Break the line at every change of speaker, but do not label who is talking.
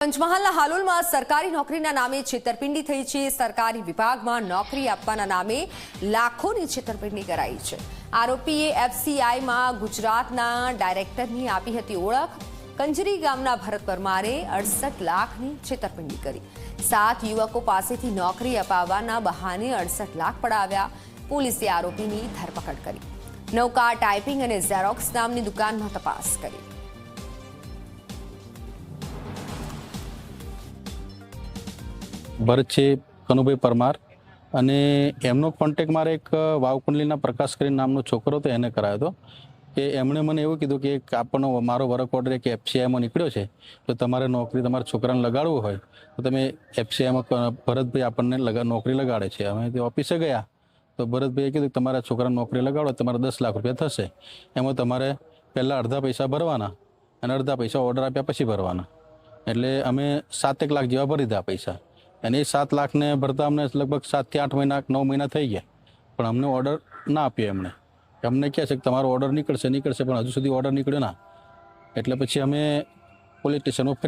પંચમહાલના હાલોલમાં સરકારી નોકરીના નામે છેતરપિંડી થઈ છે। સરકારી વિભાગમાં નોકરી આપવાના નામે લાખોની છેતરપિંડી કરાઈ છે। આરોપીએ એફસીઆઈમાં ગુજરાતના ડાયરેક્ટરની આપી હતી ઓળખ। કંજરી ગામના ભરત પરમારે 68 લાખની છેતરપિંડી કરી। 7 યુવકો પાસેથી નોકરી અપાવવાના બહાને 68 લાખ પડાવ્યા। પોલીસે આરોપીની ધરપકડ કરી। નૌકા ટાઈપિંગ અને ઝેરોક્સ નામની દુકાનમાં તપાસ કરી।
ભરત છે કનુભાઈ પરમાર અને એમનો કોન્ટેક્ટ મારે એક વાવકુંડલીના પ્રકાશ કરીને નામનો છોકરો હતો એને કરાયો હતો કે એમણે મને એવું કીધું કે આપણનો મારો વર્ક ઓર્ડર એક એફસીઆઈમાં નીકળ્યો છે તો તમારે નોકરી તમારા છોકરાને લગાડવું હોય તો તમે એફસીઆઈમાં ભરતભાઈ આપણને નોકરી લગાડે છે। અમે તે ઓફિસે ગયા તો ભરતભાઈએ કીધું કે તમારા છોકરાને નોકરી લગાડો તમારે 10 લાખ રૂપિયા થશે। એમાં તમારે પહેલાં અડધા પૈસા ભરવાના અને અડધા પૈસા ઓર્ડર આપ્યા પછી ભરવાના। એટલે અમે 7 લાખ જેવા ભરી દીધા પૈસા અને એ 7 લાખને ભરતા અમને લગભગ 7 થી 8 મહિના 9 મહિના થઈ ગયા પણ અમને ઓર્ડર ના આપ્યો। અમને કહે છે કે તમારો ઓર્ડર નીકળશે પણ હજુ સુધી ઓર્ડર નીકળ્યો ના। એટલે પછી અમે પોલીસ સ્ટેશનમાં ફર્યા।